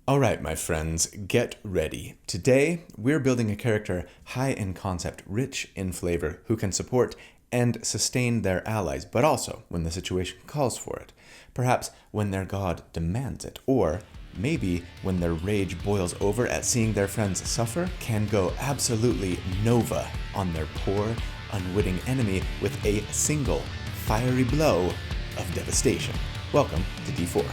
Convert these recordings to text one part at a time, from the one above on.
Alright, my friends, get ready. Today, we're building a character high in concept, rich in flavor, who can support and sustain their allies, but also when the situation calls for it. Perhaps when their god demands it, or maybe when their rage boils over at seeing their friends suffer, can go absolutely nova on their poor, unwitting enemy with a single fiery blow of devastation. Welcome to D4.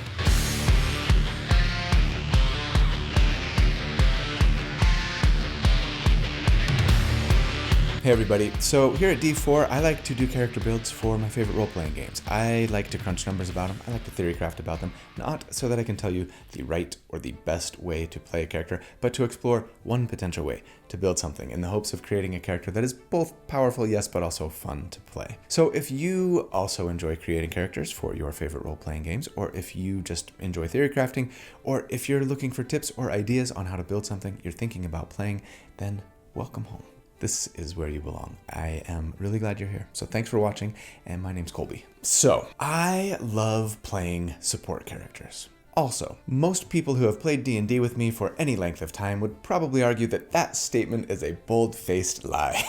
Hey everybody, so here at D4, I like to do character builds for my favorite role-playing games. I like to crunch numbers about them, I like to theorycraft about them, not so that I can tell you the right or the best way to play a character, but to explore one potential way to build something in the hopes of creating a character that is both powerful, yes, but also fun to play. So if you also enjoy creating characters for your favorite role-playing games, or if you just enjoy theory crafting, or if you're looking for tips or ideas on how to build something you're thinking about playing, then welcome home. This is where you belong. I am really glad you're here. So thanks for watching, and my name's Colby. So, I love playing support characters. Also, most people who have played D&D with me for any length of time would probably argue that that statement is a bold-faced lie.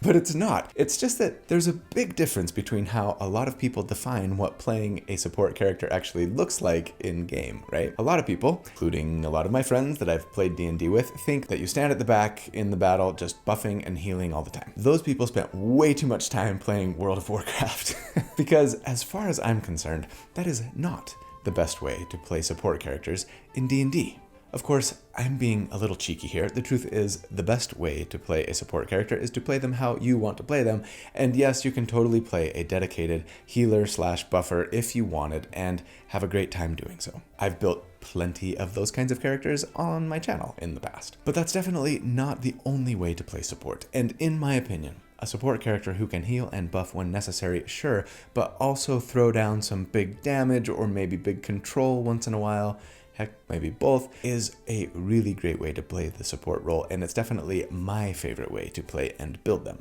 But it's not. It's just that there's a big difference between how a lot of people define what playing a support character actually looks like in game, right? A lot of people, including a lot of my friends that I've played D&D with, think that you stand at the back in the battle just buffing and healing all the time. Those people spent way too much time playing World of Warcraft. Because as far as I'm concerned, that is not the best way to play support characters in D&D. Of course, I'm being a little cheeky here. The truth is, the best way to play a support character is to play them how you want to play them. And yes, you can totally play a dedicated healer/buffer if you wanted and have a great time doing so. I've built plenty of those kinds of characters on my channel in the past. But that's definitely not the only way to play support. And in my opinion, a support character who can heal and buff when necessary, sure, but also throw down some big damage or maybe big control once in a while, heck, maybe both, is a really great way to play the support role, and it's definitely my favorite way to play and build them.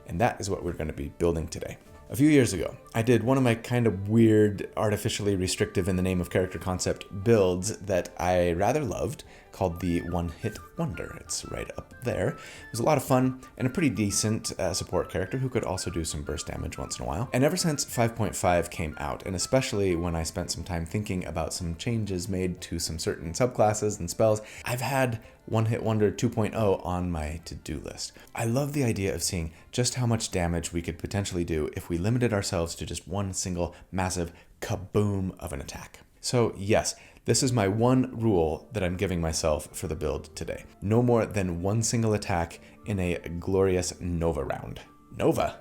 And that is what we're going to be building today. A few years ago, I did one of my kind of weird, artificially restrictive in the name of character concept builds that I rather loved, called the One-Hit Wonder. It's right up there. It was a lot of fun and a pretty decent support character who could also do some burst damage once in a while. And ever since 5.5 came out, and especially when I spent some time thinking about some changes made to some certain subclasses and spells, I've had One-Hit Wonder 2.0 on my to-do list. I love the idea of seeing just how much damage we could potentially do if we limited ourselves to just one single massive kaboom of an attack. So yes, this is my one rule that I'm giving myself for the build today. No more than one single attack in a glorious Nova round. Nova?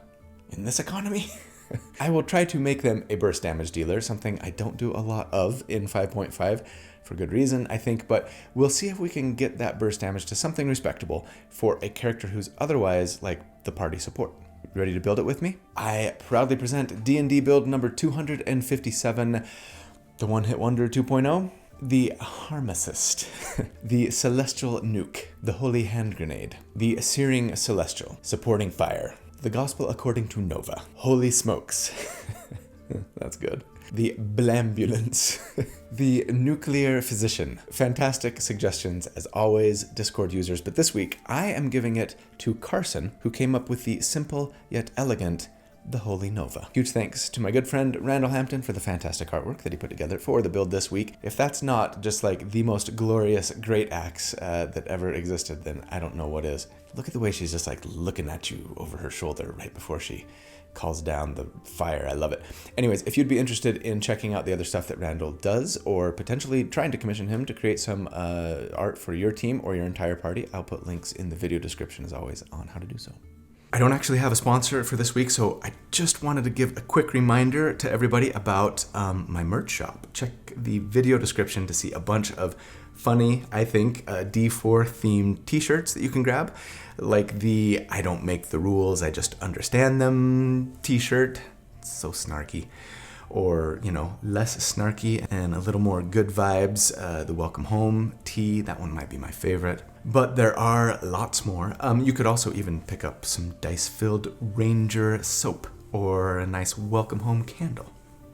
In this economy? I will try to make them a burst damage dealer, something I don't do a lot of in 5.5, for good reason, I think, but we'll see if we can get that burst damage to something respectable for a character who's otherwise like the party support. Ready to build it with me? I proudly present D&D build number 257, the One-Hit Wonder 2.0, the Harmacist, the Celestial Nuke, the Holy Hand Grenade, the Searing Celestial, supporting fire, the Gospel according to Nova, Holy Smokes, that's good, the Blambulance, the Nuclear Physician. Fantastic suggestions as always, Discord users, but this week I am giving it to Carson, who came up with the simple yet elegant the Holy Nova. Huge thanks to my good friend Randall Hampton for the fantastic artwork that he put together for the build this week. If that's not just like the most glorious great axe that ever existed, then I don't know what is. Look at the way she's just like looking at you over her shoulder right before she calls down the fire. I love it. Anyways, if you'd be interested in checking out the other stuff that Randall does, or potentially trying to commission him to create some art for your team or your entire party, I'll put links in the video description as always on how to do so. I don't actually have a sponsor for this week, so I just wanted to give a quick reminder to everybody about my merch shop. Check the video description to see a bunch of funny, I think, D4 themed t-shirts that you can grab, like the I don't make the rules, I just understand them t-shirt. It's so snarky. Or, you know, less snarky and a little more good vibes, the Welcome Home tee, that one might be my favorite. But there are lots more. You could also even pick up some dice-filled Ranger soap or a nice Welcome Home candle.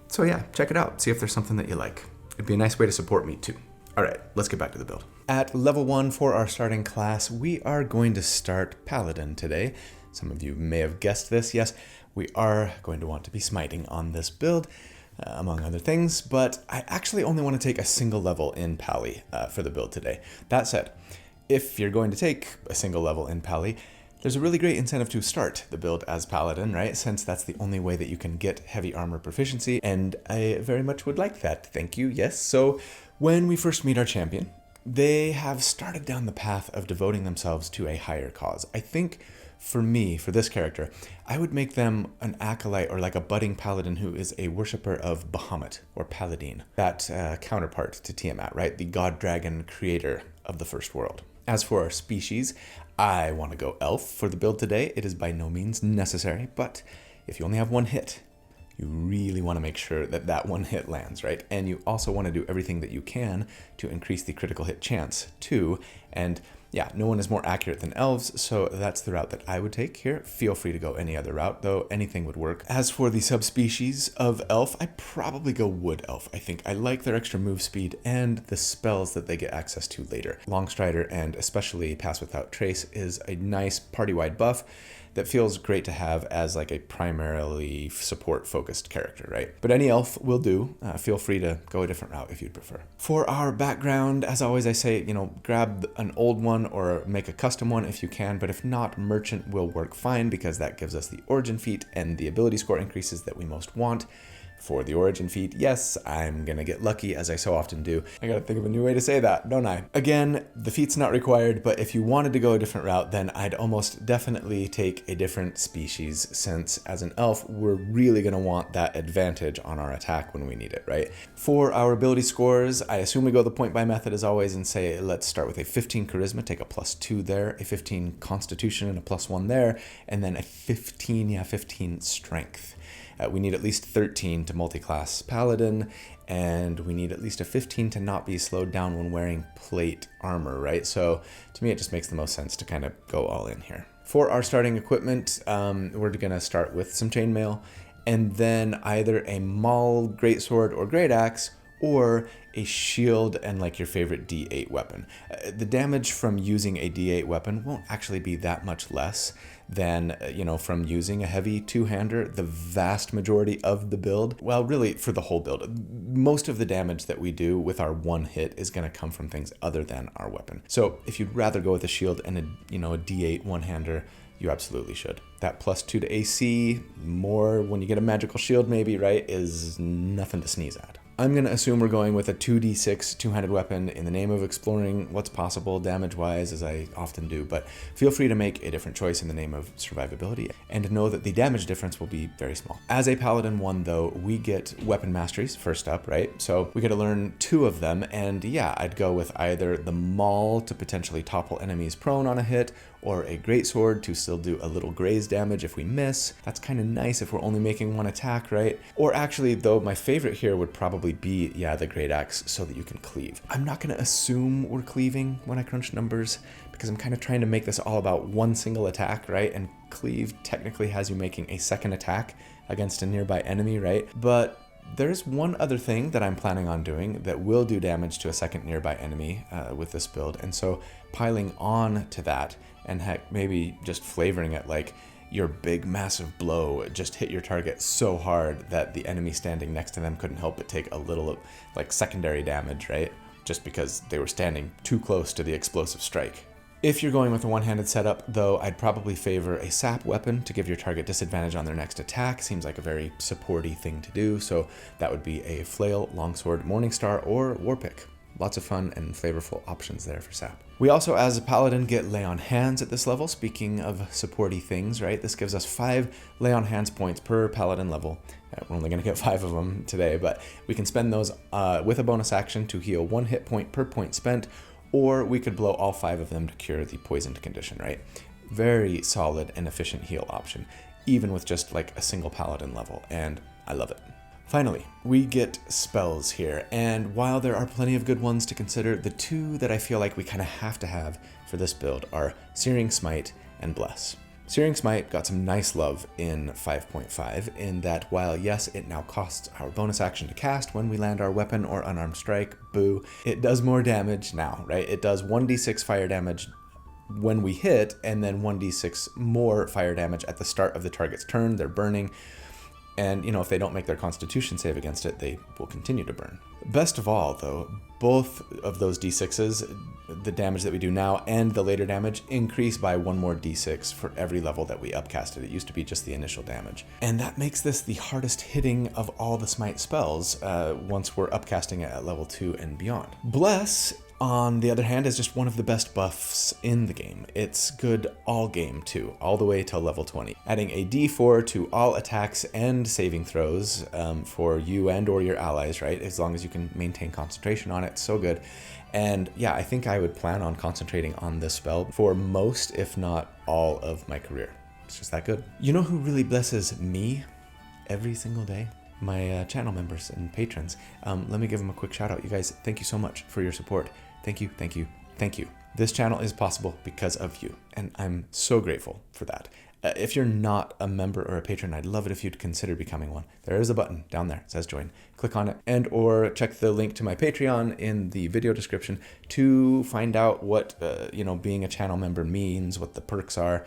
So yeah, check it out. See if there's something that you like. It'd be a nice way to support me too. All right, let's get back to the build. At level 1 for our starting class, we are going to start Paladin today. Some of you may have guessed this. Yes, we are going to want to be smiting on this build, among other things, but I actually only want to take a single level in Pally for the build today. That said, if you're going to take a single level in Pally, there's a really great incentive to start the build as Paladin, right? Since that's the only way that you can get heavy armor proficiency, and I very much would like that. Thank you, yes. So when we first meet our champion, they have started down the path of devoting themselves to a higher cause. I think for me, for this character, I would make them an acolyte or like a budding paladin who is a worshiper of Bahamut or Paladin, that counterpart to Tiamat, right? The god dragon creator of the first world. As for our species, I want to go elf for the build today. It is by no means necessary, but if you only have one hit, you really want to make sure that that one hit lands, right? And you also want to do everything that you can to increase the critical hit chance too. And yeah, no one is more accurate than elves, so that's the route that I would take here. Feel free to go any other route, though anything would work. As for the subspecies of elf, I'd probably go wood elf. I think I like their extra move speed and the spells that they get access to later. Longstrider and especially Pass Without Trace is a nice party-wide buff that feels great to have as like a primarily support-focused character, right? But any elf will do. Feel free to go a different route if you'd prefer. For our background, as always, I say, grab an old one or make a custom one if you can, but if not, merchant will work fine because that gives us the origin feat and the ability score increases that we most want. For the origin feat, yes, I'm gonna get lucky as I so often do. I gotta think of a new way to say that, don't I? Again, the feat's not required, but if you wanted to go a different route, then I'd almost definitely take a different species, since as an elf, we're really gonna want that advantage on our attack when we need it, right? For our ability scores, I assume we go the point buy method as always and say, let's start with a 15 charisma, take a +2 there, a 15 constitution and a +1 there, and then a 15 strength. We need at least 13 to multi-class Paladin, and we need at least a 15 to not be slowed down when wearing plate armor, right? So to me, it just makes the most sense to kind of go all in here. For our starting equipment, we're gonna start with some chainmail, and then either a maul greatsword or great axe, or a shield and like your favorite D8 weapon. The damage from using a D8 weapon won't actually be that much less than, from using a heavy two-hander. The vast majority of the build, well, really for the whole build, most of the damage that we do with our one hit is going to come from things other than our weapon. So if you'd rather go with a shield and a D8 one-hander, you absolutely should. That +2 to AC, more when you get a magical shield maybe, right, is nothing to sneeze at. I'm going to assume we're going with a 2d6 two-handed weapon in the name of exploring what's possible damage-wise, as I often do, but feel free to make a different choice in the name of survivability, and know that the damage difference will be very small. As a Paladin 1, though, we get weapon masteries first up, right? So we get to learn 2 of them, and yeah, I'd go with either the maul to potentially topple enemies prone on a hit, or a greatsword to still do a little graze damage if we miss. That's kind of nice if we're only making one attack, right? Or actually, though, my favorite here would probably be, the great axe, so that you can cleave. I'm not going to assume we're cleaving when I crunch numbers, because I'm kind of trying to make this all about one single attack, right? And cleave technically has you making a second attack against a nearby enemy, right? But there's one other thing that I'm planning on doing that will do damage to a second nearby enemy with this build, and so piling on to that, and heck, maybe just flavoring it like your big massive blow just hit your target so hard that the enemy standing next to them couldn't help but take a little like secondary damage, right? Just because they were standing too close to the explosive strike. If you're going with a one-handed setup, though, I'd probably favor a sap weapon to give your target disadvantage on their next attack. Seems like a very supporty thing to do, so that would be a flail, longsword, morningstar, or warpick. Lots of fun and flavorful options there for sap. We also, as a paladin, get lay on hands at this level. Speaking of supporty things, right? This gives us 5 lay on hands points per paladin level. We're only going to get 5 of them today, but we can spend those with a bonus action to heal 1 hit point per point spent, or we could blow all 5 of them to cure the poisoned condition, right? Very solid and efficient heal option, even with just like a single paladin level, and I love it. Finally, we get spells here, and while there are plenty of good ones to consider, the 2 that I feel like we kind of have to have for this build are Searing Smite and Bless. Searing Smite got some nice love in 5.5 in that while yes, it now costs our bonus action to cast when we land our weapon or unarmed strike, boo, it does more damage now, right? It does 1d6 fire damage when we hit, and then 1d6 more fire damage at the start of the target's turn. They're burning. And, you know, if they don't make their constitution save against it, they will continue to burn. Best of all, though, both of those d6s, the damage that we do now and the later damage, increase by one more d6 for every level that we upcasted. It used to be just the initial damage. And that makes this the hardest hitting of all the Smite spells once we're upcasting it at level 2 and beyond. Bless, on the other hand, is just one of the best buffs in the game. It's good all game too, all the way till level 20. Adding a d4 to all attacks and saving throws for you and or your allies, right? As long as you can maintain concentration on it, so good. And yeah, I think I would plan on concentrating on this spell for most, if not all, of my career. It's just that good. You know who really blesses me every single day? My channel members and patrons. Let me give them a quick shout out. You guys, thank you so much for your support. Thank you, thank you, thank you. This channel is possible because of you, and I'm so grateful for that. If you're not a member or a patron, I'd love it if you'd consider becoming one. There is a button down there, it says join. Click on it, and or check the link to my Patreon in the video description to find out what being a channel member means, what the perks are.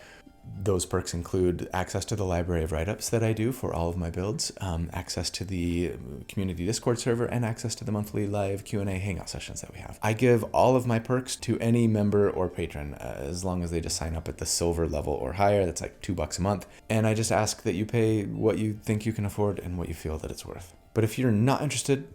Those perks include access to the library of write-ups that I do for all of my builds, access to the community Discord server, and access to the monthly live Q&A hangout sessions that we have. I give all of my perks to any member or patron as long as they just sign up at the silver level or higher. That's like $2 a month. And I just ask that you pay what you think you can afford and what you feel that it's worth. But if you're not interested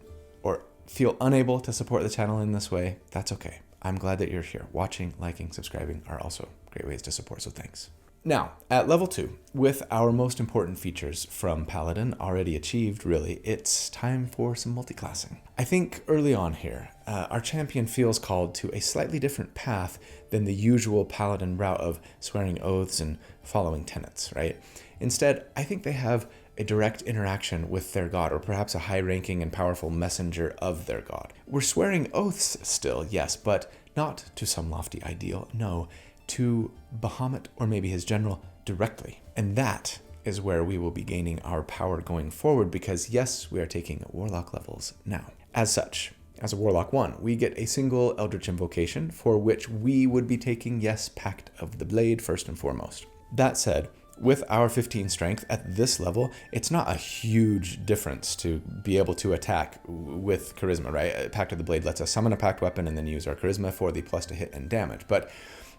or feel unable to support the channel in this way, that's okay. I'm glad that you're here. Watching, liking, subscribing are also great ways to support, so thanks. Now, at level 2, with our most important features from Paladin already achieved, really, it's time for some multiclassing. I think early on here, our champion feels called to a slightly different path than the usual Paladin route of swearing oaths and following tenets, right? Instead, I think they have a direct interaction with their god, or perhaps a high-ranking and powerful messenger of their god. We're swearing oaths still, yes, but not to some lofty ideal, no, to Bahamut or maybe his general directly. And that is where we will be gaining our power going forward, because yes, we are taking Warlock levels now. As such, as a Warlock 1, we get a single Eldritch Invocation for which we would be taking, yes, Pact of the Blade first and foremost. That said, with our 15 strength at this level, it's not a huge difference to be able to attack with charisma, right? Pact of the Blade lets us summon a pact weapon and then use our charisma for the plus to hit and damage. But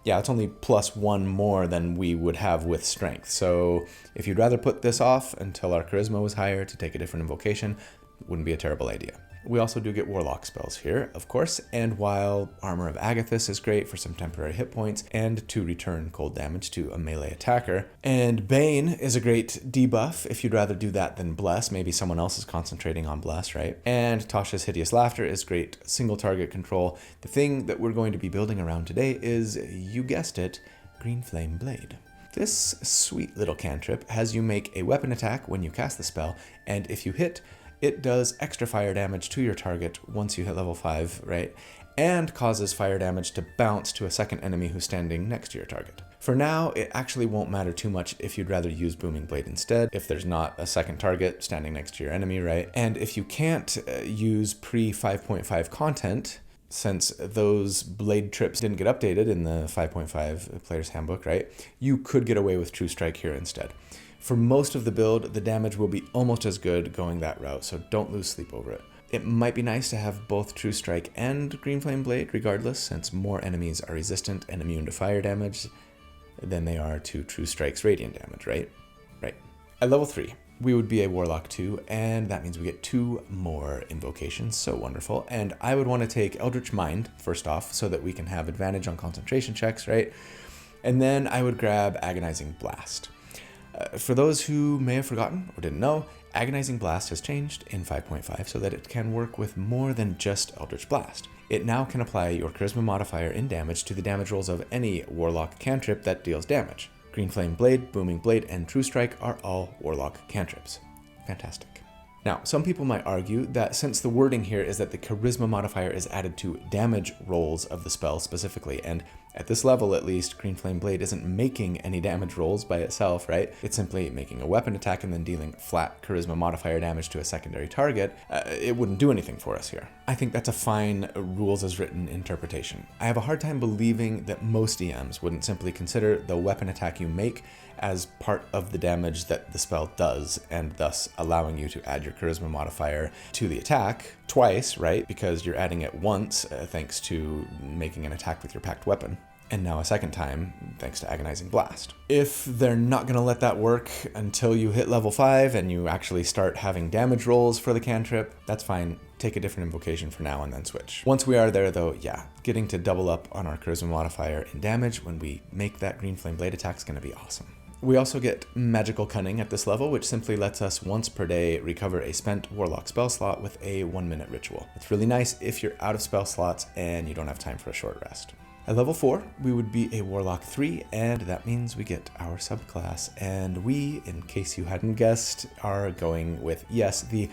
yeah, it's only +1 more than we would have with strength. So if you'd rather put this off until our charisma was higher to take a different invocation, wouldn't be a terrible idea. We also do get Warlock spells here, of course, and while Armor of Agathis is great for some temporary hit points and to return cold damage to a melee attacker, and Bane is a great debuff if you'd rather do that than Bless. Maybe someone else is concentrating on Bless, right? And Tasha's Hideous Laughter is great single target control. The thing that we're going to be building around today is, you guessed it, Green Flame Blade. This sweet little cantrip has you make a weapon attack when you cast the spell, and if you hit, it does extra fire damage to your target once you hit level 5, right? And causes fire damage to bounce to a second enemy who's standing next to your target. For now, it actually won't matter too much if you'd rather use Booming Blade instead, if there's not a second target standing next to your enemy, right? And if you can't use pre-5.5 content, since those blade trips didn't get updated in the 5.5 Player's Handbook, right? You could get away with True Strike here instead. For most of the build, the damage will be almost as good going that route, so don't lose sleep over it. It might be nice to have both True Strike and Green Flame Blade regardless, since more enemies are resistant and immune to fire damage than they are to True Strike's radiant damage, right? Right. At level 3, we would be a Warlock 2, and that means we get 2 more invocations, so wonderful. And I would want to take Eldritch Mind first off, so that we can have advantage on concentration checks, right? And then I would grab Agonizing Blast. For those who may have forgotten or didn't know, Agonizing Blast has changed in 5.5 so that it can work with more than just Eldritch Blast. It now can apply your Charisma modifier in damage to the damage rolls of any Warlock cantrip that deals damage. Green Flame Blade, Booming Blade, and True Strike are all Warlock cantrips. Fantastic. Now, some people might argue that since the wording here is that the Charisma modifier is added to damage rolls of the spell specifically, and At this level, at least, Green Flame Blade isn't making any damage rolls by itself, right? It's simply making a weapon attack and then dealing flat charisma modifier damage to a secondary target. It wouldn't do anything for us here. I think that's a fine rules as written interpretation. I have a hard time believing that most EMs wouldn't simply consider the weapon attack you make as part of the damage that the spell does, and thus allowing you to add your charisma modifier to the attack twice, right? Because you're adding it once thanks to making an attack with your packed weapon, and now a second time thanks to Agonizing Blast. If they're not going to let that work until you hit level 5 and you actually start having damage rolls for the cantrip, that's fine. Take a different invocation for now and then switch. Once we are there though, yeah, getting to double up on our charisma modifier in damage when we make that Green Flame Blade attack is going to be awesome. We also get Magical Cunning at this level, which simply lets us once per day recover a spent Warlock spell slot with a 1-minute ritual. It's really nice if you're out of spell slots and you don't have time for a short rest. At level 4, we would be a Warlock 3, and that means we get our subclass. And we, in case you hadn't guessed, are going with, yes, the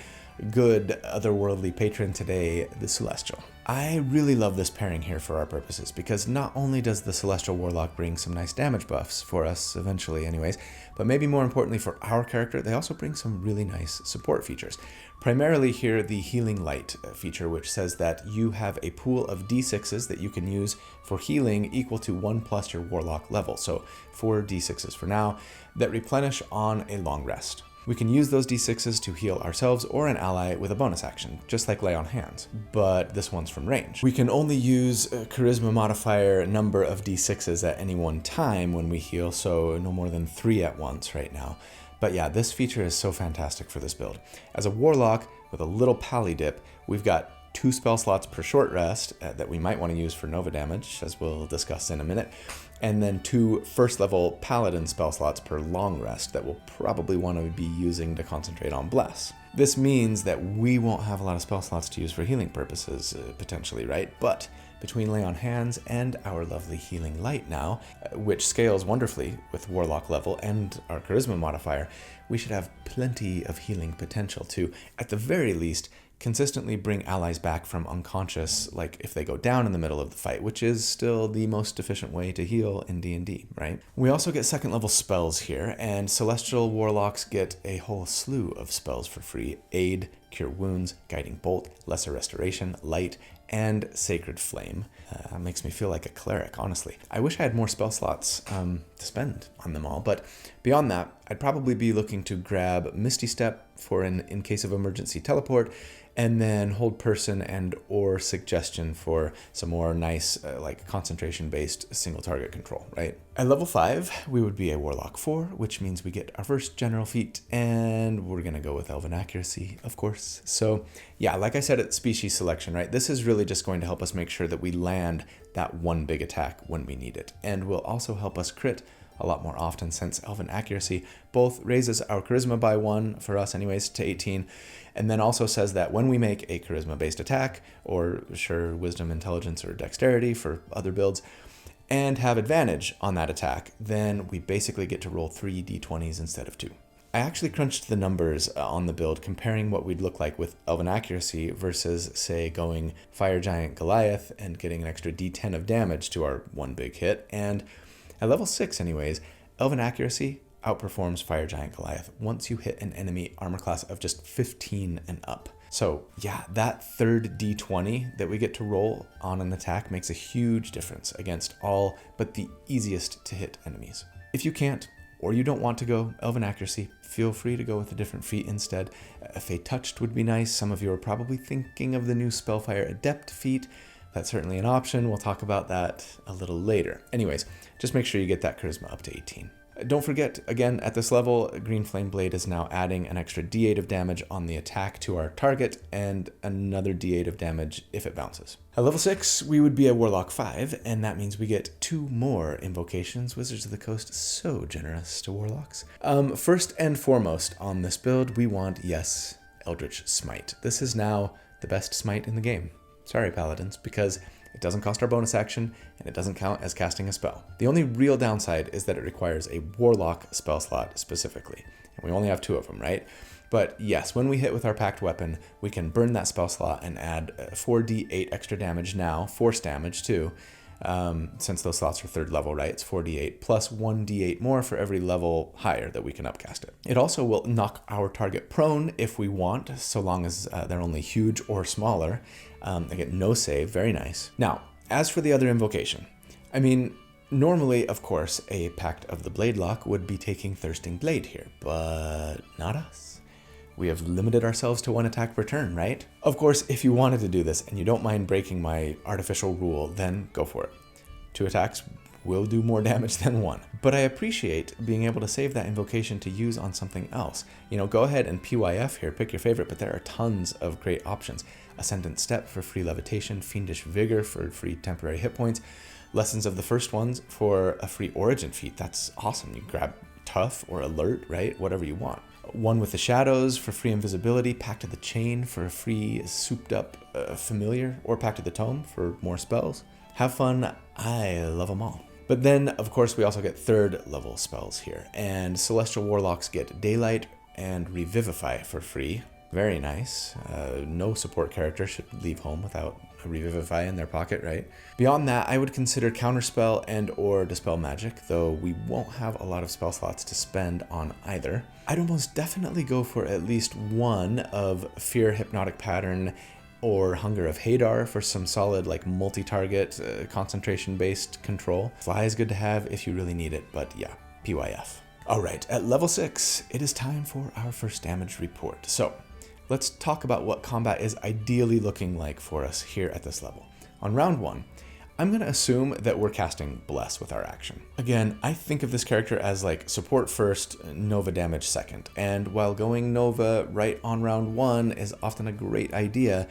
good otherworldly patron today, the Celestial. I really love this pairing here for our purposes, because not only does the Celestial Warlock bring some nice damage buffs for us, eventually anyways, but maybe more importantly for our character, they also bring some really nice support features. Primarily here, the Healing Light feature, which says that you have a pool of d6s that you can use for healing equal to 1 plus your Warlock level, so 4 d6s for now, that replenish on a long rest. We can use those d6s to heal ourselves or an ally with a bonus action, just like Lay on Hands, but this one's from range. We can only use a charisma modifier number of d6s at any one time when we heal, so no more than 3 at once right now. But yeah, this feature is so fantastic for this build. As a Warlock with a little pally dip, we've got 2 spell slots per short rest that we might want to use for Nova damage, as we'll discuss in a minute, and then 2 first level Paladin spell slots per long rest that we'll probably want to be using to concentrate on Bless. This means that we won't have a lot of spell slots to use for healing purposes, potentially, right? But between Lay on Hands and our lovely Healing Light now, which scales wonderfully with Warlock level and our Charisma modifier, we should have plenty of healing potential to, at the very least, consistently bring allies back from unconscious, like if they go down in the middle of the fight, which is still the most efficient way to heal in D&D, right? We also get second level spells here, and Celestial Warlocks get a whole slew of spells for free: Aid, Cure Wounds, Guiding Bolt, Lesser Restoration, Light, and Sacred Flame. Makes me feel like a cleric, honestly. I wish I had more spell slots to spend on them all, but beyond that, I'd probably be looking to grab Misty Step for an in case of emergency teleport, and then Hold Person and or Suggestion for some more nice like concentration-based single target control, right? At level 5, we would be a Warlock 4, which means we get our first general feat, and we're gonna go with Elven Accuracy, of course. So yeah, like I said at species selection, right? This is really just going to help us make sure that we land that one big attack when we need it, and will also help us crit a lot more often, since Elven Accuracy both raises our Charisma by 1, for us anyways, to 18, and then also says that when we make a Charisma-based attack, or sure, Wisdom, Intelligence, or Dexterity for other builds, and have advantage on that attack, then we basically get to roll 3 d20s instead of 2. I actually crunched the numbers on the build, comparing what we'd look like with Elven Accuracy versus, say, going Fire Giant Goliath and getting an extra d10 of damage to our one big hit, and at level 6 anyways, Elven Accuracy outperforms Fire Giant Goliath once you hit an enemy armor class of just 15 and up. So yeah, that third d20 that we get to roll on an attack makes a huge difference against all but the easiest to hit enemies. If you can't, or you don't want to go Elven Accuracy, feel free to go with a different feat instead. A Fate Touched would be nice. Some of you are probably thinking of the new Spellfire Adept feat. That's certainly an option. We'll talk about that a little later. Anyways, just make sure you get that Charisma up to 18. Don't forget, again, at this level, Green Flame Blade is now adding an extra d8 of damage on the attack to our target, and another d8 of damage if it bounces. At level 6, we would be a Warlock 5, and that means we get 2 more invocations. Wizards of the Coast, so generous to Warlocks. First and foremost on this build, we want, yes, Eldritch Smite. This is now the best smite in the game. Sorry, Paladins, because it doesn't cost our bonus action, and it doesn't count as casting a spell. The only real downside is that it requires a Warlock spell slot specifically, and we only have 2 of them, right? But yes, when we hit with our packed weapon, we can burn that spell slot and add 4d8 extra damage now, force damage too, since those slots are third level, right? It's 4d8 plus 1d8 more for every level higher that we can upcast it. It also will knock our target prone if we want, so long as they're only huge or smaller. They get no save, very nice. Now, as for the other invocation, I mean, normally, of course, a Pact of the Bladelock would be taking Thirsting Blade here, but not us. We have limited ourselves to 1 attack per turn, right? Of course, if you wanted to do this and you don't mind breaking my artificial rule, then go for it. 2 attacks will do more damage than 1. But I appreciate being able to save that invocation to use on something else. You know, go ahead and PYF here, pick your favorite, but there are tons of great options. Ascendant Step for free levitation, Fiendish Vigor for free temporary hit points, Lessons of the First Ones for a free origin feat. That's awesome. You grab Tough or Alert, right? Whatever you want. One with the Shadows for free invisibility, Pact of the Chain for a free souped up familiar, or Pact of the Tome for more spells. Have fun. I love them all. But then, of course, we also get 3rd level spells here, and Celestial Warlocks get Daylight and Revivify for free. Very nice. No support character should leave home without a Revivify in their pocket, right? Beyond that, I would consider Counterspell and or Dispel Magic, though we won't have a lot of spell slots to spend on either. I'd almost definitely go for at least one of Fear, Hypnotic Pattern, or Hunger of Hadar for some solid like multi-target concentration-based control. Fly is good to have if you really need it, but yeah, PYF. All right, at level 6, it is time for our first damage report. So let's talk about what combat is ideally looking like for us here at this level. On round 1, I'm going to assume that we're casting Bless with our action. Again, I think of this character as like support first, Nova damage second. And while going Nova right on round 1 is often a great idea,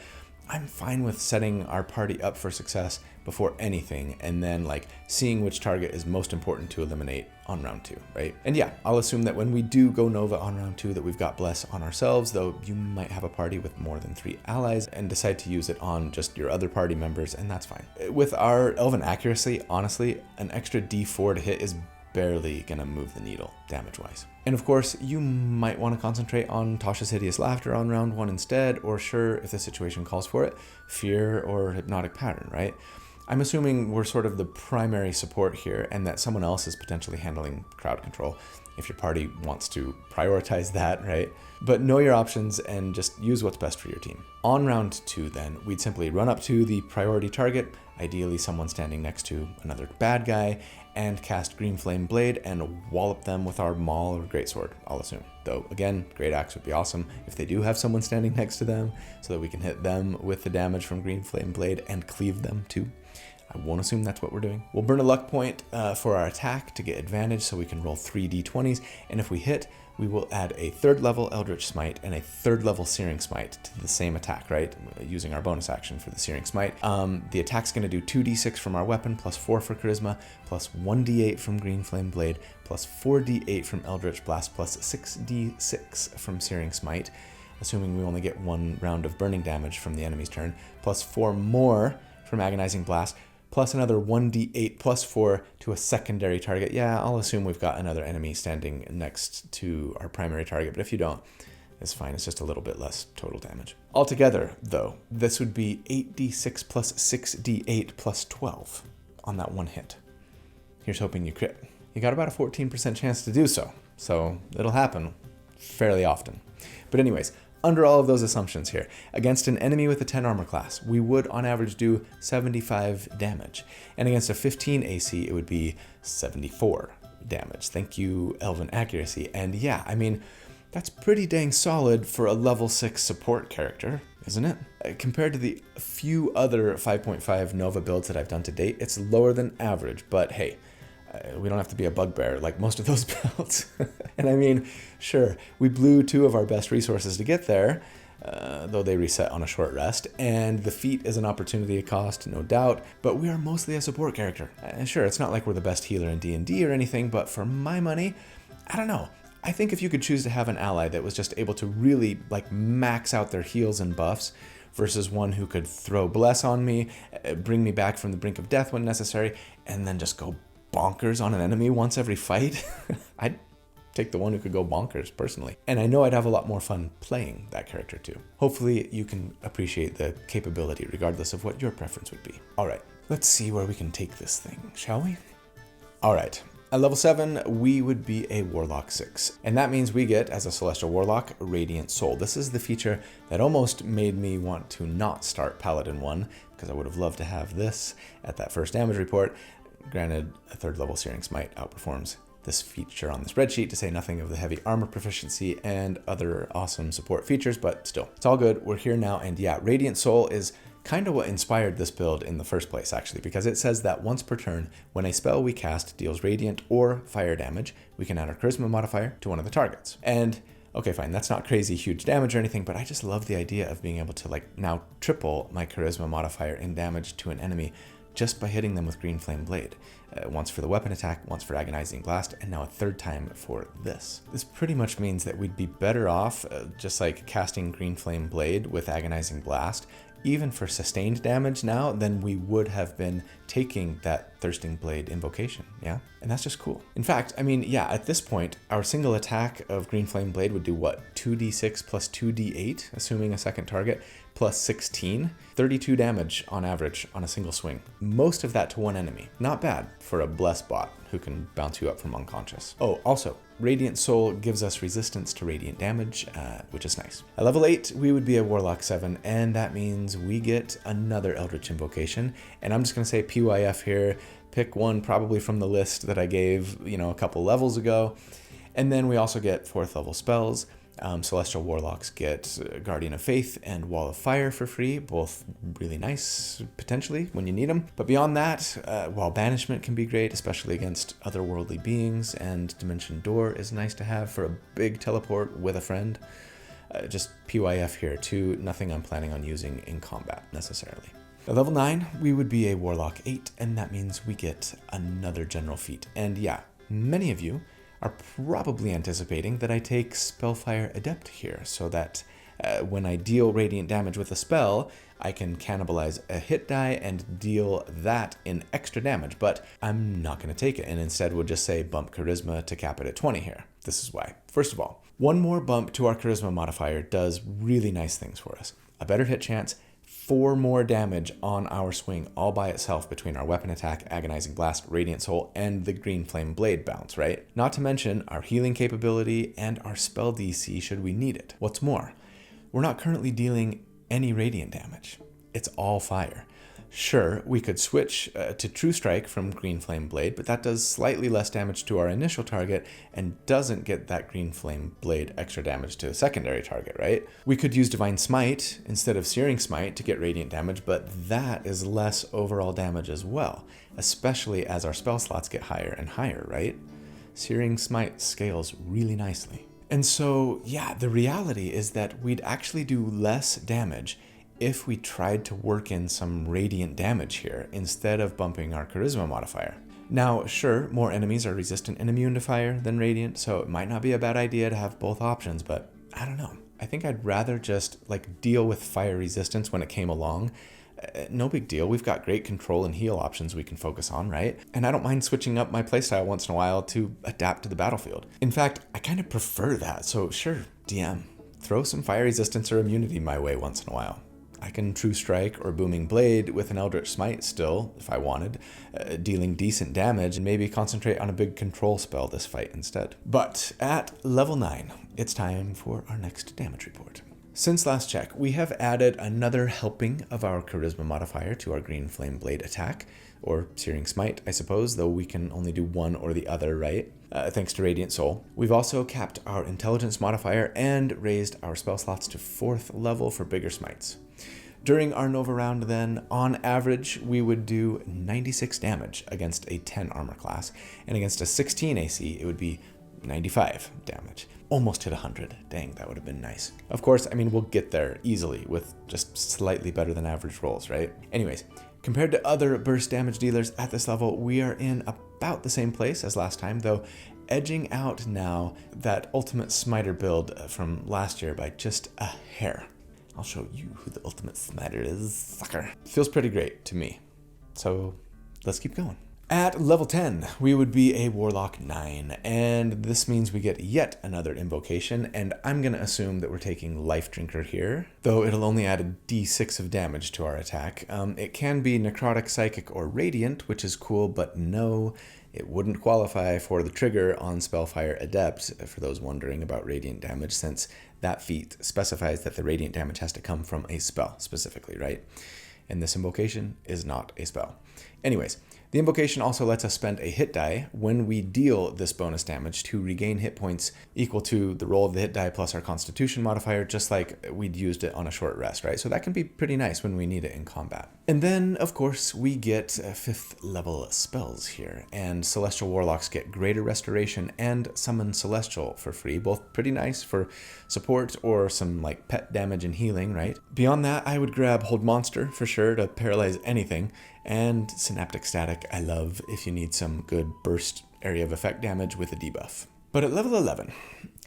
I'm fine with setting our party up for success before anything and then like seeing which target is most important to eliminate on round 2, right? And yeah, I'll assume that when we do go Nova on round 2 that we've got Bless on ourselves, though you might have a party with more than 3 allies and decide to use it on just your other party members, and that's fine. With our Elven Accuracy, honestly, an extra D4 to hit is barely gonna move the needle damage-wise. And of course, you might want to concentrate on Tasha's Hideous Laughter on round 1 instead, or sure, if the situation calls for it, Fear or Hypnotic Pattern, right? I'm assuming we're sort of the primary support here and that someone else is potentially handling crowd control if your party wants to prioritize that, right? But know your options and just use what's best for your team. On round 2 then, we'd simply run up to the priority target, ideally someone standing next to another bad guy, and cast Green Flame Blade and wallop them with our Maul or Greatsword, I'll assume. Though, again, Great Axe would be awesome if they do have someone standing next to them so that we can hit them with the damage from Green Flame Blade and cleave them too. I won't assume that's what we're doing. We'll burn a luck point for our attack to get advantage so we can roll 3 d20s, and if we hit, we will add a 3rd level Eldritch Smite and a 3rd level Searing Smite to the same attack, right? Using our bonus action for the Searing Smite. The attack's going to do 2d6 from our weapon, plus 4 for Charisma, plus 1d8 from Green Flame Blade, plus 4d8 from Eldritch Blast, plus 6d6 from Searing Smite, assuming we only get 1 round of burning damage from the enemy's turn, plus 4 more from Agonizing Blast, plus another 1d8 plus 4 to a secondary target. Yeah, I'll assume we've got another enemy standing next to our primary target, but if you don't, it's fine. It's just a little bit less total damage. Altogether, though, this would be 8d6 plus 6d8 plus 12 on that one hit. Here's hoping you crit. You got about a 14% chance to do so, so it'll happen fairly often. But anyways, under all of those assumptions here, against an enemy with a 10 armor class, we would on average do 75 damage. And against a 15 AC, it would be 74 damage. Thank you, Elven Accuracy. And yeah, I mean, that's pretty dang solid for a level 6 support character, isn't it? Compared to the few other 5.5 Nova builds that I've done to date, it's lower than average, but hey, we don't have to be a bugbear like most of those builds. And I mean, sure, we blew 2 of our best resources to get there, though they reset on a short rest, and the feat is an opportunity cost, no doubt, but we are mostly a support character. Sure, it's not like we're the best healer in D&D or anything, but for my money, I don't know. I think if you could choose to have an ally that was just able to really like max out their heals and buffs versus one who could throw Bless on me, bring me back from the brink of death when necessary, and then just go bonkers on an enemy once every fight, I'd take the one who could go bonkers personally. And I know I'd have a lot more fun playing that character too. Hopefully you can appreciate the capability regardless of what your preference would be. All right, Let's see where we can take this thing, shall we? All right. At level 7, we would be a Warlock 6. And that means we get, as a Celestial Warlock, Radiant Soul. This is the feature that almost made me want to not start Paladin 1, because I would have loved to have this at that first damage report. Granted, a 3rd level Searing Smite outperforms this feature on the spreadsheet, to say nothing of the heavy armor proficiency and other awesome support features, but still, it's all good. We're here now, and yeah, Radiant Soul is kind of what inspired this build in the first place, actually, because it says that once per turn, when a spell we cast deals radiant or fire damage, we can add our charisma modifier to one of the targets. And okay, fine, that's not crazy huge damage or anything, but I just love the idea of being able to like now triple my charisma modifier in damage to an enemy just by hitting them with Green Flame Blade. Once for the weapon attack, once for Agonizing Blast, and now a 3rd time for this. This pretty much means that we'd be better off just like casting Green Flame Blade with Agonizing Blast, even for sustained damage now, than we would have been taking that Thirsting Blade invocation, yeah? And that's just cool. In fact, I mean, yeah, at this point, our single attack of Green Flame Blade would do what? 2d6 plus 2d8, assuming a second target, plus 16, 32 damage on average on a single swing. Most of that to one enemy. Not bad for a Bless bot who can bounce you up from unconscious. Oh, also, Radiant Soul gives us resistance to radiant damage, which is nice. At level 8, we would be a Warlock 7, and that means we get another Eldritch Invocation. And I'm just going to say PYF here, pick one probably from the list that I gave, a couple levels ago. And then we also get 4th level spells. Celestial Warlocks get Guardian of Faith and Wall of Fire for free, both really nice, potentially, when you need them. But beyond that, while Banishment can be great, especially against otherworldly beings, and Dimension Door is nice to have for a big teleport with a friend, just PYF here too, nothing I'm planning on using in combat necessarily. At level 9, we would be a Warlock 8, and that means we get another General Feat. And yeah, many of you are probably anticipating that I take Spellfire Adept here, so that when I deal radiant damage with a spell, I can cannibalize a hit die and deal that in extra damage, but I'm not going to take it, and instead we'll just say bump Charisma to cap it at 20 here. This is why. First of all, one more bump to our Charisma modifier does really nice things for us. A better hit chance, 4 more damage on our swing all by itself between our weapon attack, Agonizing Blast, Radiant Soul, and the Green Flame Blade bounce, right? Not to mention our healing capability and our spell DC should we need it. What's more, we're not currently dealing any radiant damage. It's all fire. Sure, we could switch to True Strike from Green Flame Blade, but that does slightly less damage to our initial target and doesn't get that Green Flame Blade extra damage to the secondary target, right? We could use Divine Smite instead of Searing Smite to get radiant damage, but that is less overall damage as well, especially as our spell slots get higher and higher, right? Searing Smite scales really nicely. And so, yeah, the reality is that we'd actually do less damage if we tried to work in some radiant damage here instead of bumping our charisma modifier. Now, sure, more enemies are resistant and immune to fire than radiant, so it might not be a bad idea to have both options, but I don't know. I think I'd rather just deal with fire resistance when it came along. No big deal. We've got great control and heal options we can focus on, right? And I don't mind switching up my playstyle once in a while to adapt to the battlefield. In fact, I kind of prefer that, so sure, DM. Throw some fire resistance or immunity my way once in a while. I can True Strike or Booming Blade with an Eldritch Smite still, if I wanted, dealing decent damage, and maybe concentrate on a big control spell this fight instead. But at level 9, it's time for our next damage report. Since last check, we have added another helping of our Charisma modifier to our Green Flame Blade attack, or Searing Smite, I suppose, though we can only do one or the other, right? Thanks to Radiant Soul. We've also capped our Intelligence modifier and raised our spell slots to 4th level for bigger smites. During our Nova round then, on average, we would do 96 damage against a 10 armor class, and against a 16 AC, it would be 95 damage. Almost hit 100. Dang, that would have been nice. Of course, I mean, we'll get there easily with just slightly better than average rolls, right? Anyways, compared to other burst damage dealers at this level, we are in about the same place as last time, though edging out now that Ultimate Smiter build from last year by just a hair. I'll show you who the Ultimate Smiter is, sucker. Feels pretty great to me. So let's keep going. At level 10, we would be a Warlock 9, and this means we get yet another invocation, and I'm going to assume that we're taking Life Drinker here, though it'll only add a d6 of damage to our attack. It can be Necrotic, Psychic, or Radiant, which is cool, but no, it wouldn't qualify for the trigger on Spellfire Adept, for those wondering about Radiant damage, since that feat specifies that the Radiant damage has to come from a spell specifically, right? And this invocation is not a spell. Anyways, the invocation also lets us spend a hit die when we deal this bonus damage to regain hit points equal to the roll of the hit die plus our constitution modifier, just like we'd used it on a short rest, right? So that can be pretty nice when we need it in combat. And then, of course, we get 5th level spells here, and Celestial Warlocks get Greater Restoration and Summon Celestial for free, both pretty nice for support or some like pet damage and healing, right? Beyond that, I would grab Hold Monster for sure to paralyze anything, and Synaptic Static I love if you need some good burst area of effect damage with a debuff. But at level 11,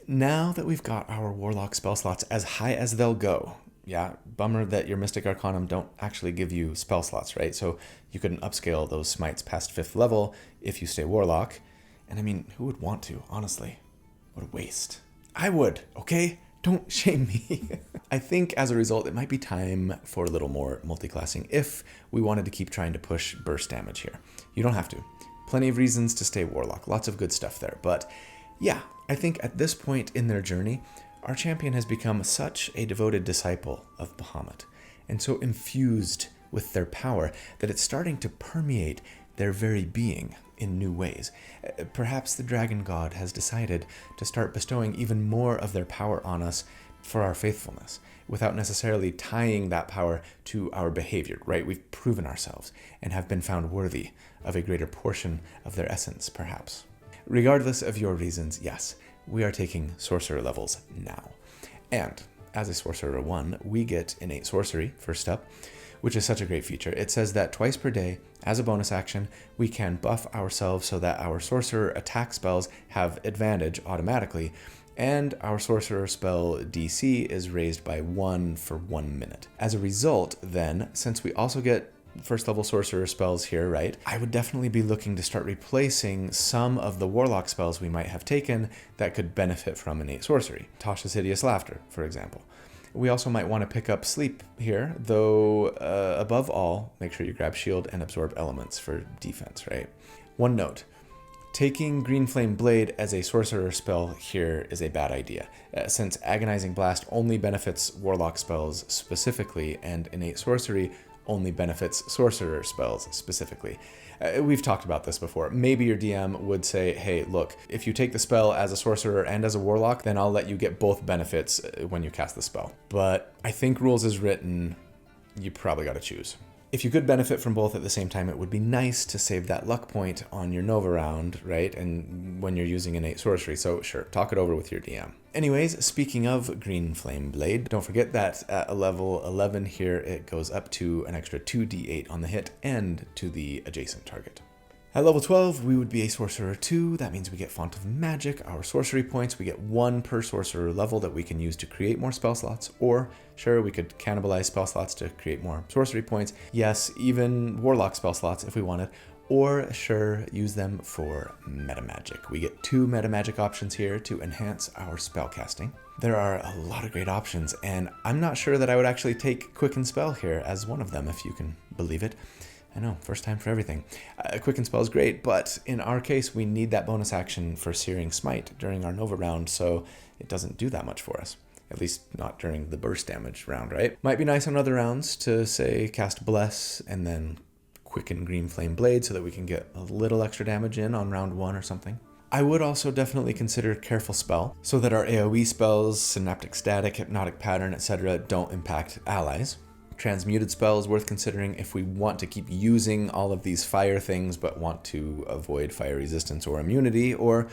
now that we've got our Warlock spell slots as high as they'll go, yeah, bummer that your Mystic Arcanum don't actually give you spell slots, right? So you couldn't upscale those smites past 5th level if you stay Warlock. And I mean, who would want to, honestly? What a waste. I would, okay? Don't shame me. I think as a result, it might be time for a little more multiclassing if we wanted to keep trying to push burst damage here. You don't have to. Plenty of reasons to stay Warlock. Lots of good stuff there. But yeah, I think at this point in their journey, our champion has become such a devoted disciple of Bahamut and so infused with their power that it's starting to permeate their very being in new ways. Perhaps the dragon god has decided to start bestowing even more of their power on us for our faithfulness, without necessarily tying that power to our behavior, right? We've proven ourselves and have been found worthy of a greater portion of their essence, perhaps. Regardless of your reasons, yes, we are taking sorcerer levels now. And as a sorcerer 1, we get innate sorcery first up, which is such a great feature. It says that twice per day, as a bonus action, we can buff ourselves so that our sorcerer attack spells have advantage automatically, and our sorcerer spell DC is raised by 1 for 1 minute. As a result, then, since we also get first level sorcerer spells here, right, I would definitely be looking to start replacing some of the Warlock spells we might have taken that could benefit from innate sorcery. Tasha's Hideous Laughter, for example. We also might want to pick up Sleep here, though above all, make sure you grab Shield and Absorb Elements for defense, right? One note, taking Green Flame Blade as a sorcerer spell here is a bad idea, since Agonizing Blast only benefits Warlock spells specifically, and Innate Sorcery only benefits sorcerer spells specifically. We've talked about this before. Maybe your DM would say, hey, look, if you take the spell as a sorcerer and as a warlock, then I'll let you get both benefits when you cast the spell. But I think rules is written, you probably got to choose. If you could benefit from both at the same time, it would be nice to save that luck point on your Nova round, right? And when you're using innate sorcery. So sure, talk it over with your DM. Anyways, speaking of Green Flame Blade, don't forget that at a level 11 here, it goes up to an extra 2d8 on the hit and to the adjacent target. At level 12, we would be a Sorcerer 2. That means we get Font of Magic, our sorcery points. We get 1 per sorcerer level that we can use to create more spell slots. Or, sure, we could cannibalize spell slots to create more sorcery points. Yes, even Warlock spell slots if we wanted. Or, sure, use them for meta magic. We get 2 meta magic options here to enhance our spell casting. There are a lot of great options, and I'm not sure that I would actually take Quicken Spell here as one of them, if you can believe it. I know, first time for everything. Quicken Spell is great, but in our case, we need that bonus action for Searing Smite during our Nova round, so it doesn't do that much for us. At least not during the burst damage round, right? Might be nice on other rounds to, say, cast Bless and then Quicken Green Flame Blade so that we can get a little extra damage in on round 1 or something. I would also definitely consider Careful Spell so that our AoE spells, Synaptic Static, Hypnotic Pattern, etc. don't impact allies. Transmuted Spell is worth considering if we want to keep using all of these fire things but want to avoid fire resistance or immunity, or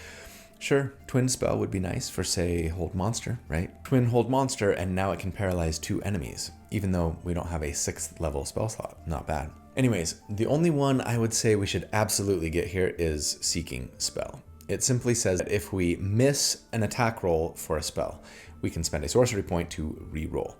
sure, Twin Spell would be nice for, say, Hold Monster, right? Twin Hold Monster, and now it can paralyze 2 enemies, even though we don't have a 6th level spell slot. Not bad. Anyways, the only one I would say we should absolutely get here is Seeking Spell. It simply says that if we miss an attack roll for a spell, we can spend a sorcery point to re-roll.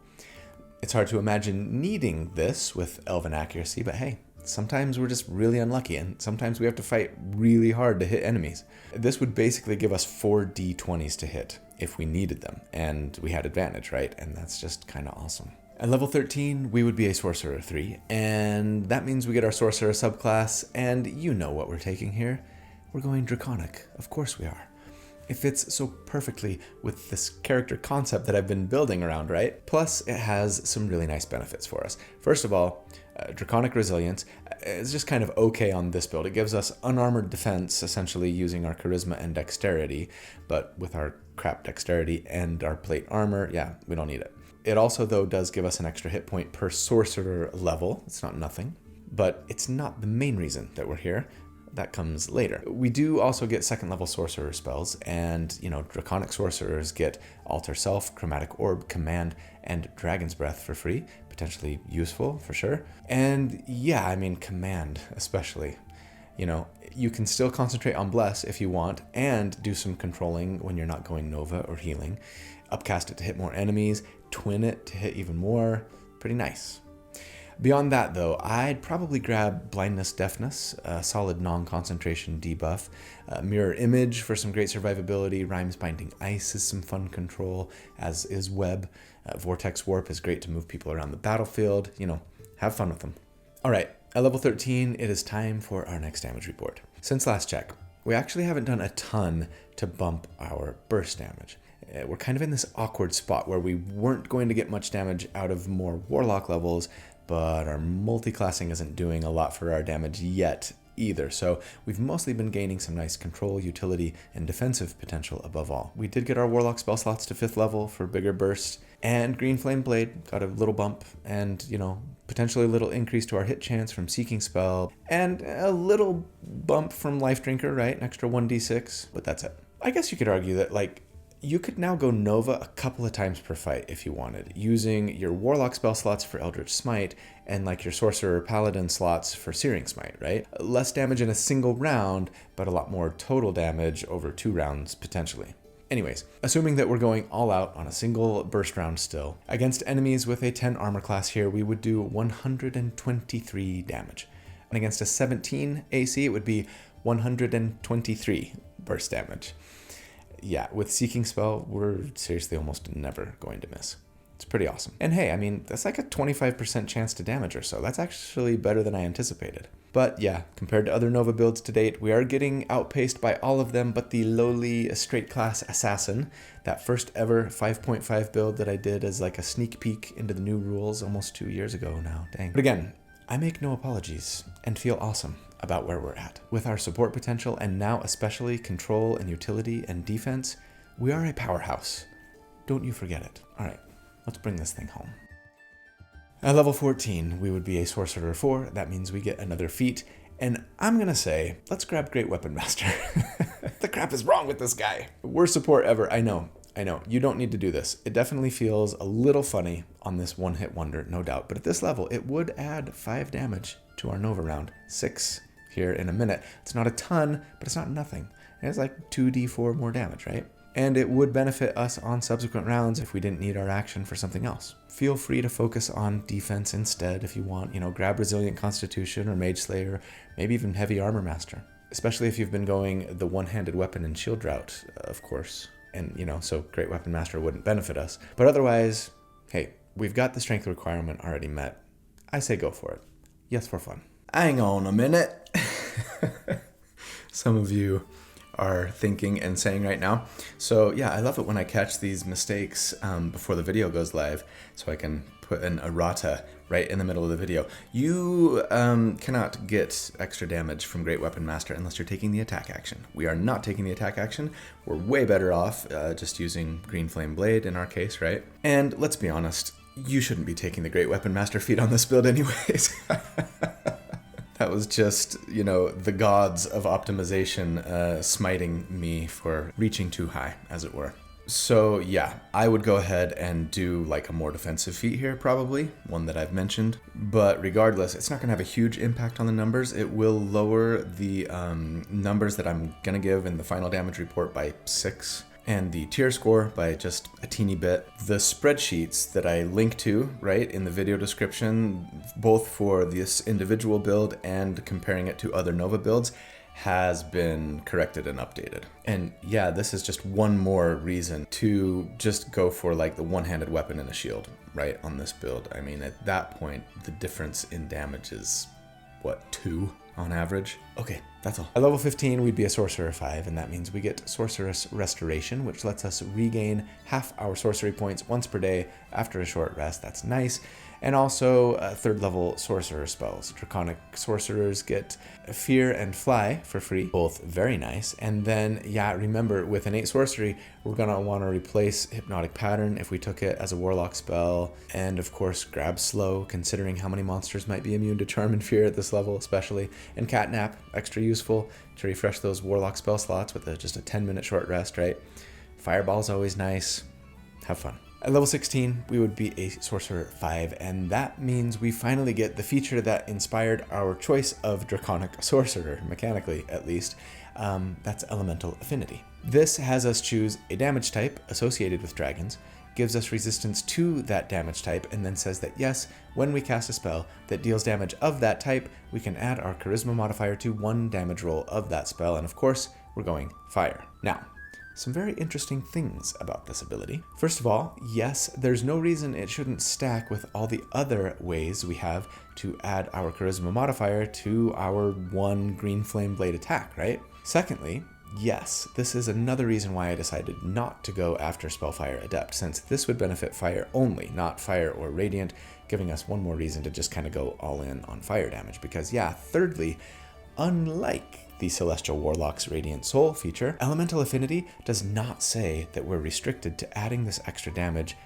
It's hard to imagine needing this with Elven accuracy, but hey, sometimes we're just really unlucky, and sometimes we have to fight really hard to hit enemies. This would basically give us 4 d20s to hit if we needed them, and we had advantage, right? And that's just kind of awesome. At level 13, we would be a Sorcerer 3, and that means we get our Sorcerer subclass, and you know what we're taking here. We're going Draconic. Of course we are. It fits so perfectly with this character concept that I've been building around, right? Plus, it has some really nice benefits for us. First of all, Draconic Resilience is just kind of okay on this build. It gives us unarmored defense, essentially using our Charisma and Dexterity, but with our crap Dexterity and our plate armor, yeah, we don't need it. It also, though, does give us an extra hit point per Sorcerer level. It's not nothing, but it's not the main reason that we're here. That comes later. We do also get 2nd level Sorcerer spells, and, Draconic Sorcerers get Alter Self, Chromatic Orb, Command, and Dragon's Breath for free. Potentially useful, for sure. And yeah, Command, especially. You can still concentrate on Bless if you want, and do some controlling when you're not going Nova or healing. Upcast it to hit more enemies, twin it to hit even more. Pretty nice. Beyond that, though, I'd probably grab Blindness, Deafness, a solid non-concentration debuff, Mirror Image for some great survivability, Rhymes Binding Ice is some fun control, as is Web, Vortex Warp is great to move people around the battlefield, have fun with them. Alright, at level 13, it is time for our next damage report. Since last check, we actually haven't done a ton to bump our burst damage. We're kind of in this awkward spot where we weren't going to get much damage out of more Warlock levels, but our multi-classing isn't doing a lot for our damage yet either, so we've mostly been gaining some nice control, utility, and defensive potential above all. We did get our Warlock spell slots to 5th level for bigger bursts, and Green Flame Blade got a little bump, and, potentially a little increase to our hit chance from Seeking Spell, and a little bump from Life Drinker, right? An extra 1d6, but that's it. I guess you could argue that, you could now go Nova a couple of times per fight if you wanted, using your Warlock spell slots for Eldritch Smite and your Sorcerer Paladin slots for Searing Smite, right? Less damage in a single round, but a lot more total damage over 2 rounds potentially. Anyways, assuming that we're going all out on a single burst round still, against enemies with a 10 armor class here, we would do 123 damage. And against a 17 AC, it would be 123 burst damage. Yeah, with Seeking Spell, we're seriously almost never going to miss. It's pretty awesome. And hey, that's like a 25% chance to damage or so. That's actually better than I anticipated. But yeah, compared to other Nova builds to date, we are getting outpaced by all of them but the lowly straight class Assassin, that first ever 5.5 build that I did as a sneak peek into the new rules almost 2 years ago now, dang. But again, I make no apologies and feel awesome about where we're at. With our support potential and now especially control and utility and defense, we are a powerhouse. Don't you forget it. Alright, let's bring this thing home. At level 14, we would be a Sorcerer 4. That means we get another feat. And I'm gonna say, let's grab Great Weapon Master. The crap is wrong with this guy. Worst support ever, I know. You don't need to do this. It definitely feels a little funny on this one-hit wonder, no doubt. But at this level, it would add 5 damage to our Nova round. 6 here in a minute. It's not a ton, but it's not nothing. It's 2d4 more damage, right? And it would benefit us on subsequent rounds if we didn't need our action for something else. Feel free to focus on defense instead if you want. Grab Resilient Constitution or Mage Slayer, maybe even Heavy Armor Master. Especially if you've been going the one-handed weapon and shield route, of course. And, so Great Weapon Master wouldn't benefit us. But otherwise, hey, we've got the strength requirement already met. I say go for it. Yes, for fun. Hang on a minute. Some of you are thinking and saying right now. So yeah, I love it when I catch these mistakes before the video goes live, so I can put an errata right in the middle of the video. You cannot get extra damage from Great Weapon Master unless you're taking the attack action. We are not taking the attack action. We're way better off just using Green Flame Blade in our case, right? And let's be honest, you shouldn't be taking the Great Weapon Master feat on this build anyways. That was just, the gods of optimization smiting me for reaching too high, as it were. So yeah, I would go ahead and do a more defensive feat here, probably, one that I've mentioned. But regardless, it's not going to have a huge impact on the numbers. It will lower the numbers that I'm going to give in the final damage report by 6. and the tier score by just a teeny bit. The spreadsheets that I link to, right, in the video description, both for this individual build and comparing it to other Nova builds, has been corrected and updated. And yeah, this is just one more reason to just go for like the one-handed weapon and a shield, right, on this build. I mean, at that point, the difference in damage is, what, 2 on average? Okay, that's all. At level 15, we'd be a Sorcerer 5, and that means we get Sorceress Restoration, which lets us regain half our sorcery points once per day after a short rest. That's nice. And also 3rd level Sorcerer spells. Draconic Sorcerers get Fear and Fly for free, both very nice. And then, yeah, remember, with innate sorcery, we're gonna want to replace Hypnotic Pattern if we took it as a Warlock spell, and of course Grab Slow, considering how many monsters might be immune to Charm and Fear at this level especially. And Catnap, extra useful to refresh those Warlock spell slots with just a 10-minute short rest, right? Fireball's always nice. Have fun. At level 16, we would be a Sorcerer 5, and that means we finally get the feature that inspired our choice of Draconic Sorcerer, mechanically at least. That's Elemental Affinity. This has us choose a damage type associated with dragons, gives us resistance to that damage type, and then says that yes, when we cast a spell that deals damage of that type, we can add our Charisma modifier to 1 damage roll of that spell, and of course, we're going fire. Now, some very interesting things about this ability. First of all, yes, there's no reason it shouldn't stack with all the other ways we have to add our Charisma modifier to our 1 Green Flame Blade attack, right? Secondly, yes, this is another reason why I decided not to go after Spellfire Adept, since this would benefit fire only, not fire or radiant, giving us one more reason to just kind of go all in on fire damage. Because yeah, thirdly, unlike the Celestial Warlock's Radiant Soul feature, Elemental Affinity does not say that we're restricted to adding this extra damage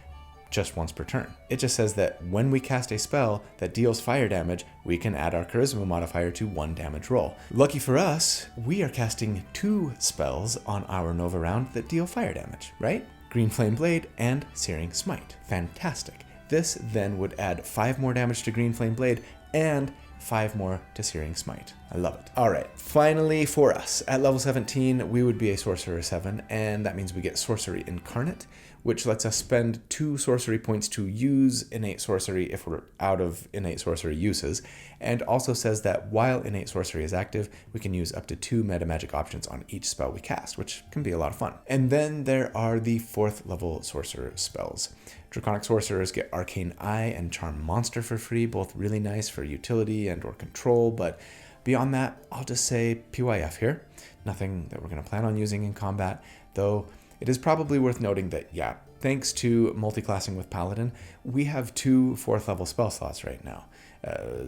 just once per turn. It just says that when we cast a spell that deals fire damage, we can add our Charisma modifier to 1 damage roll. Lucky for us, we are casting 2 spells on our Nova round that deal fire damage, right? Green Flame Blade and Searing Smite. Fantastic. This then would add 5 more damage to Green Flame Blade and 5 more to Searing Smite. I love it. All right, finally for us, at level 17, we would be a Sorcerer 7, and that means we get Sorcery Incarnate, which lets us spend 2 sorcery points to use innate sorcery if we're out of innate sorcery uses, and also says that while innate sorcery is active, we can use up to 2 meta magic options on each spell we cast, which can be a lot of fun. And then there are the 4th level sorcerer spells. Draconic Sorcerers get Arcane Eye and Charm Monster for free, both really nice for utility and or control, but beyond that, I'll just say PYF here. Nothing that we're going to plan on using in combat, though it is probably worth noting that, yeah, thanks to multiclassing with Paladin, we have 2 4th level spell slots right now.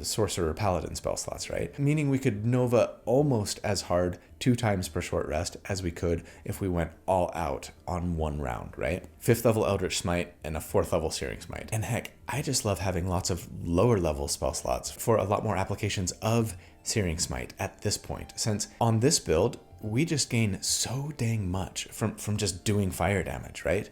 Sorcerer Paladin spell slots, right? Meaning we could Nova almost as hard 2 times per short rest as we could if we went all out on 1 round, right? 5th level Eldritch Smite and a 4th level Searing Smite. And heck, I just love having lots of lower level spell slots for a lot more applications of Searing Smite at this point, since on this build, we just gain so dang much from just doing fire damage, right?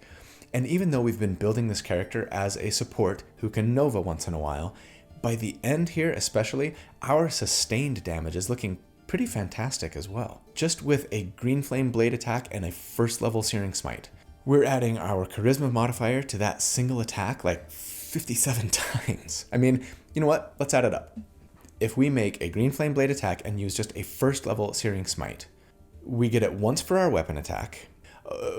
And even though we've been building this character as a support who can Nova once in a while, by the end here especially, our sustained damage is looking pretty fantastic as well. Just with a Green Flame Blade attack and a 1st level Searing Smite. We're adding our Charisma modifier to that single attack like 57 times. I mean, you know what? Let's add it up. If we make a Green Flame Blade attack and use just a 1st level Searing Smite, we get it once for our weapon attack,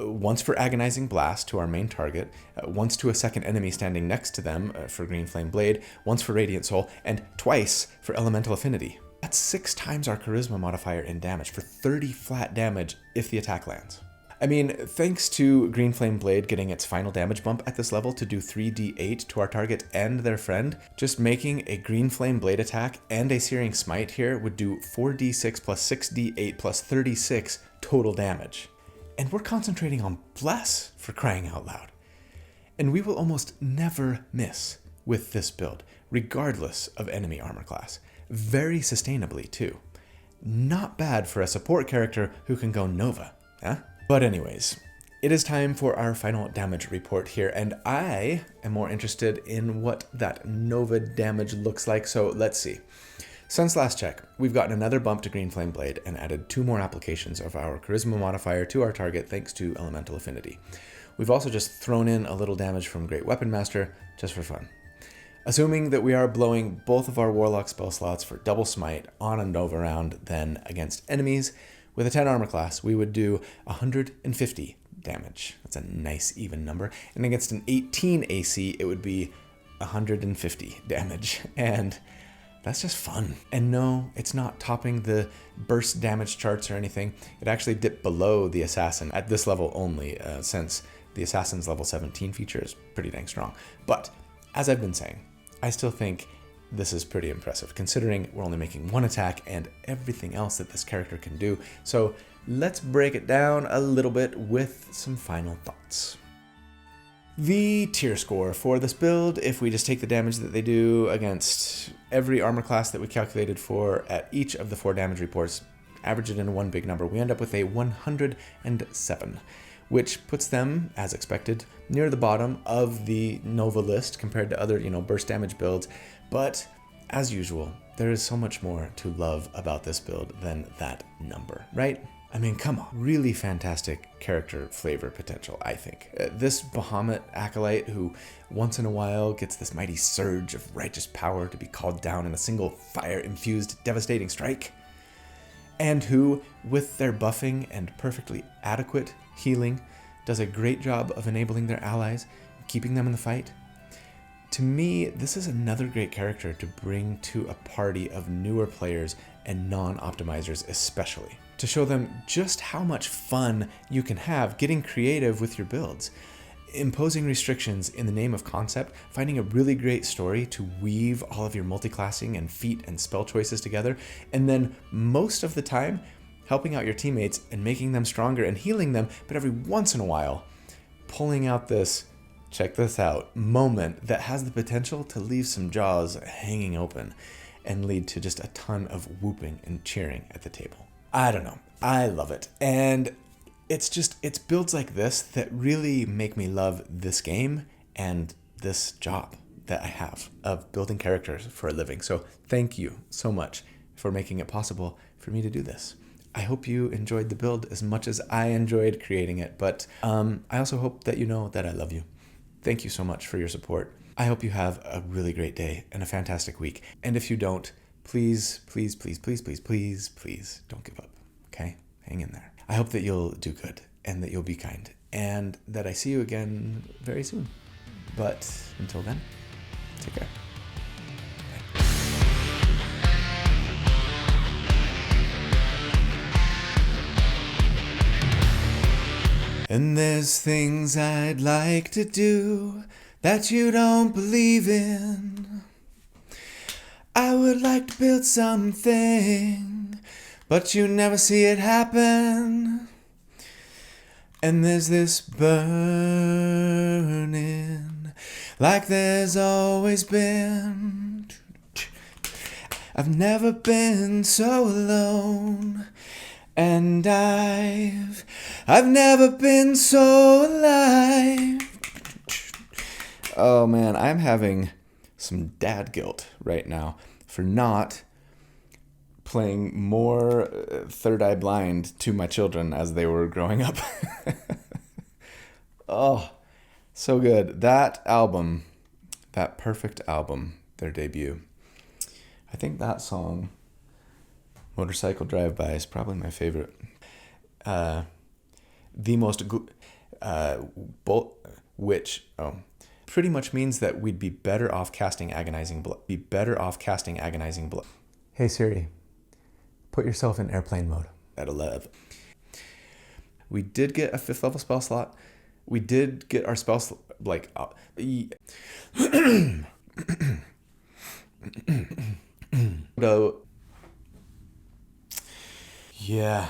once for Agonizing Blast to our main target, once to a second enemy standing next to them for Green Flame Blade, once for Radiant Soul, and twice for Elemental Affinity. That's 6 times our Charisma modifier in damage for 30 flat damage if the attack lands. I mean, thanks to Green Flame Blade getting its final damage bump at this level to do 3d8 to our target and their friend, just making a Green Flame Blade attack and a Searing Smite here would do 4d6 plus 6d8 plus 36 total damage. And we're concentrating on Bless, for crying out loud. And we will almost never miss with this build, regardless of enemy armor class. Very sustainably too. Not bad for a support character who can go Nova, huh? But anyways, it is time for our final damage report here, and I am more interested in what that Nova damage looks like, so let's see. Since last check, we've gotten another bump to Green Flame Blade and added 2 more applications of our Charisma modifier to our target thanks to Elemental Affinity. We've also just thrown in a little damage from Great Weapon Master, just for fun. Assuming that we are blowing both of our Warlock spell slots for double smite on a Nova round, then against enemies, with a 10 armor class, we would do 150 damage. That's a nice even number. And against an 18 AC, it would be 150 damage. And that's just fun. And no, it's not topping the burst damage charts or anything. It actually dipped below the Assassin at this level only, since the Assassin's level 17 feature is pretty dang strong. But, as I've been saying, I still think this is pretty impressive, considering we're only making 1 attack and everything else that this character can do. So let's break it down a little bit with some final thoughts. The tier score for this build, if we just take the damage that they do against every armor class that we calculated for at each of the 4 damage reports, average it in one big number, we end up with a 107, which puts them, as expected, near the bottom of the Nova list compared to other, burst damage builds. But, as usual, there is so much more to love about this build than that number, right? I mean, come on. Really fantastic character flavor potential, I think. This Bahamut acolyte who once in a while gets this mighty surge of righteous power to be called down in a single fire-infused devastating strike, and who, with their buffing and perfectly adequate healing, does a great job of enabling their allies, keeping them in the fight. To me, this is another great character to bring to a party of newer players and non-optimizers especially, to show them just how much fun you can have getting creative with your builds, imposing restrictions in the name of concept, finding a really great story to weave all of your multiclassing and feat and spell choices together, and then most of the time helping out your teammates and making them stronger and healing them, but every once in a while pulling out this, check this out, moment that has the potential to leave some jaws hanging open and lead to just a ton of whooping and cheering at the table. I don't know. I love it. And it's builds like this that really make me love this game and this job that I have of building characters for a living. So thank you so much for making it possible for me to do this. I hope you enjoyed the build as much as I enjoyed creating it, but I also hope that you know that I love you. Thank you so much for your support. I hope you have a really great day and a fantastic week. And if you don't, please, please, please, please, please, please, please don't give up, okay? Hang in there. I hope that you'll do good and that you'll be kind and that I see you again very soon. But until then, take care. And there's things I'd like to do that you don't believe in. I would like to build something, but you never see it happen. And there's this burning, like there's always been. I've never been so alone. And I've never been so alive. Oh man, I'm having some dad guilt right now for not playing more Third Eye Blind to my children as they were growing up. Oh, so good. That album, that perfect album, their debut. I think that song, Motorcycle Drive-By, is probably my favorite. Pretty much means that we'd be better off casting Agonizing Blow. Hey Siri, put yourself in airplane mode at 11. We did get a 5th level spell slot. We did get our spell Yeah,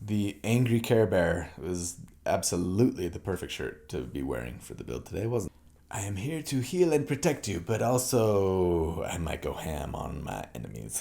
the Angry Care Bear was absolutely the perfect shirt to be wearing for the build today, wasn't it? I am here to heal and protect you, but also I might go ham on my enemies.